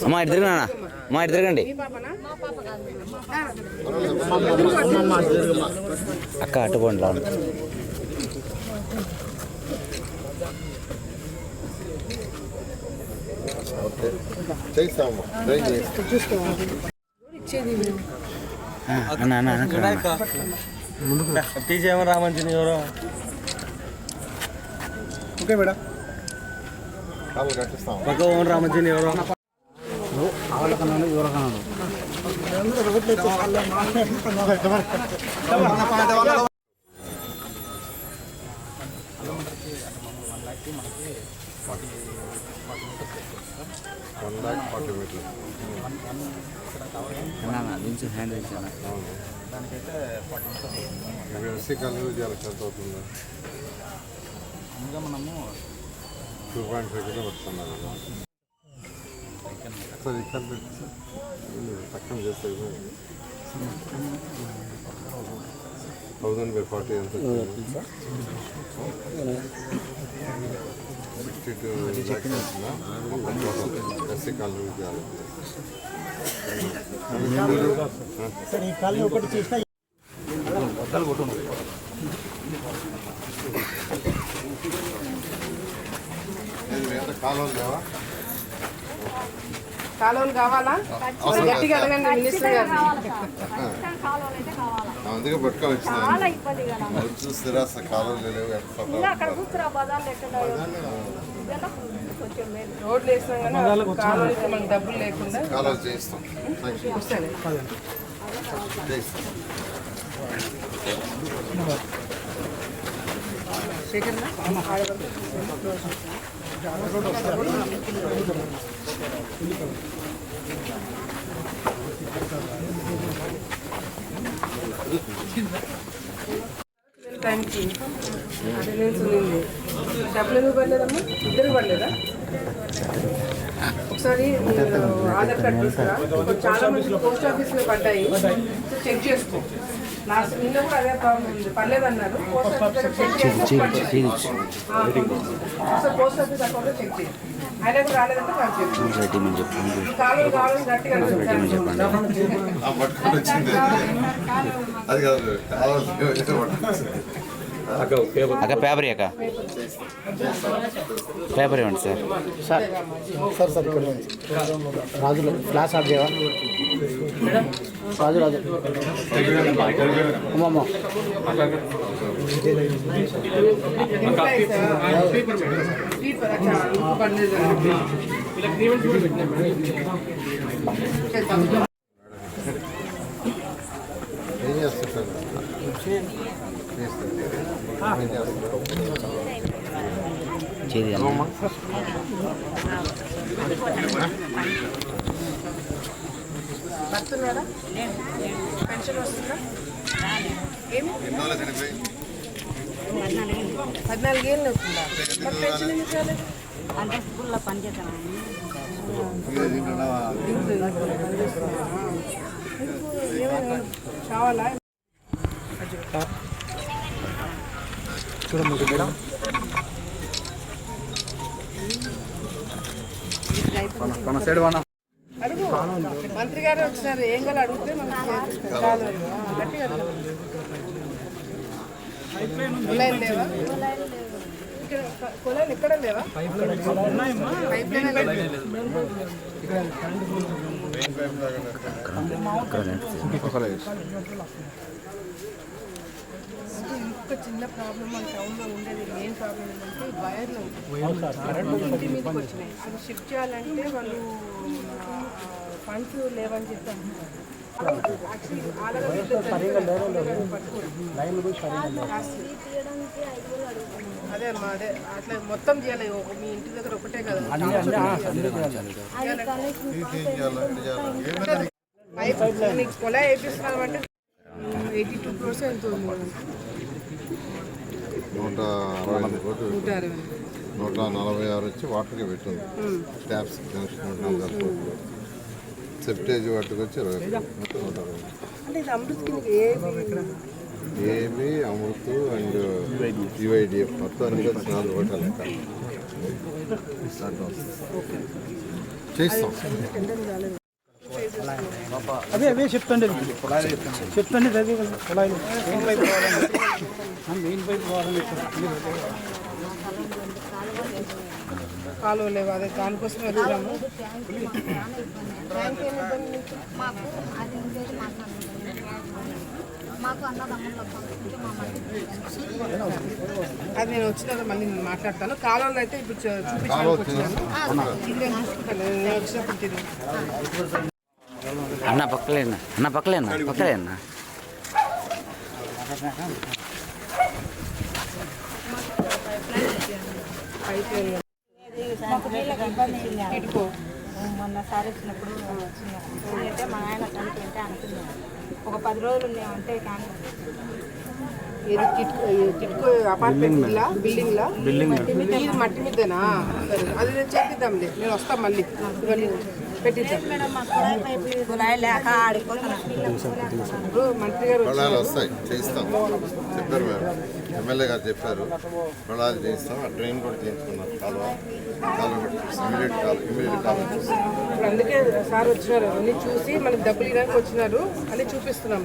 అమ్మా ఇటు తిరగనా అమ్మా ఇటు తిరగండి అక్క అట్టుకోండి లా తీసేమో రామంచి ఎవరో ఓకే మేడం ఓన్ రామంచి ఎవరో హ్యాండ్ ఇంకా మనము 2.5 కిలోమీటర్స్ సార్ ఇక్కడ పక్కన చేస్తే 1000/40 ఎంత 62 ఎస్సీ కాలనీ సార్ ఈ కాలనీ ఒకటి చేసిన కాలువలు కావాలా గట్టిగా అడగండి మినిస్టర్ గారు అందుకే పట్టుకొని వచ్చిన చూస్తారా అసలు కాలువలు లేవు రోడ్లు వేసినాం కానీ కాలువలకి మనకు డబ్బులు లేకుండా కాలువలు చేయిస్తాం శేఖర్ టైంకి అటెండెన్స్ ఉంది డబ్బులు ఎందుకు పడలేదమ్మా ఇద్దరు పడలేదా ఒకసారి ఆధార్ కార్డు తీసుకురా చాలా మంది పోస్ట్ ఆఫీస్లో పడ్డాయి సో చెక్ చేసుకో లాస్ట్ నిన్న కూడా అదే ప్రాబ్లం ఉంది పర్లేదన్నారు పోస్ట్ ఆఫీస్ చెక్ చేసి పోస్ట్ ఆఫీస్ అకౌంట్లో చెక్ చేసి ఆయన కూడా రాలేదంటే నాకు చెప్పు కాలువలు కావాలని గట్టిగా అక్క పేపర్ అక్క పేపర్ ఇవ్వండి సార్ సార్ ఇక్కడ రాజులు ఫ్లాష్ ఆఫ్ చేయవా రాజు అమ్మమ్మ ఏం చేస్తారు వస్తున్నారా పెన్షన్ వస్తుందా ఏమి 14 ఏళ్ళు అవుతుందా మరి పెన్షన్ ఎందుకు రాలేదు అంటే స్కూల్లో పనిచేస్తాను కావాలా చూడండి మేడం అడుగు మంత్రి గారు వచ్చినారు ఏం గల అడిగితే మనకి కాదు గట్టిగా కుళాయిలు లేవా కుళాయిలు ఇక్కడ లేవా పైప్ ఇంకొక చిన్న ప్రాబ్లం మన టౌన్లో ఉండేది మెయిన్ ప్రాబ్లం ఏంటంటే వైర్లు ఇంటి మీదకి వచ్చినాయి అవి షిఫ్ట్ చేయాలంటే వాళ్ళు ఫండ్స్ లేవని చెప్పారు అదే అమ్మా అదే అట్లా మొత్తం చేయాలి మీ ఇంటి దగ్గర ఒకటే కదా నీకు కొలా వేపిస్తున్నాం అంటే 82 crores ఎంత ఉంది 160 146 వచ్చి వాటర్కి పెట్టింది ట్యాప్స్ కనెక్షన్ సెప్టేజ్ వాటికి వచ్చి 20 మొత్తం 160. అంటే ఇది అమృత్కి ఏబి అమృత్ అండ్ యుఐడిఎఫ్ మొత్తం అన్ని కలిసి 4 కోట్ల లెక్క చేస్తాం. అవే చెప్తాండి అదే కుళాయిలు మెయిన్ పైప్ కాలువ లేవు, అదే దానికోసం వచ్చాము. మాకు అది ఉండేది మాకు అన్నదమ్ముల్లో అది నేను వచ్చినాక మళ్ళీ నేను మాట్లాడతాను. కాలువలో అయితే ఇప్పుడు చూపించడానికి వచ్చాను. ఇల్లు చూసుకుంటాను నేను వచ్చినప్పుడు తిరిగి. అన్న పక్కలేనా అన్న పక్కలేనా పక్కలేనా అయితే మాకు నీళ్ళకి ఇబ్బంది ఏం లేదు. మొన్న సారి వచ్చినప్పుడు అయితే మా ఆయన తనకి అంటే అనుకున్నాం ఒక 10 రోజులు ఉన్నామంటే కానీ ఇది కిట్కో అపార్ట్మెంట్ ఇల్లా బిల్డింగ్ ఇది మట్టి మీదేనా? సరే అది నేను చేపిద్దాంలే, నేను వస్తాను మళ్ళీ ఇవన్నీ పెట్టిద్దాం. మేడం మా కుళాయి పైపు కుళాయి లేక ఆడిపోతున్నాం. ఇప్పుడు మంత్రి గారు పొలాలు వస్తాయి చేయిస్తాం చెప్పారు మేడం, ఎమ్మెల్యే గారు చెప్పారు పొలాలు చేయిస్తాం. ఆ డ్రైన్ కూడా చేయించుకున్నారు కాలువ ఇమీడియట్ కాలువ ఇప్పుడు అందుకే సార్ వచ్చినారు, అన్నీ చూసి మనకి డబ్బులు ఇవ్వడానికి వచ్చినారు అని చూపిస్తున్నాం.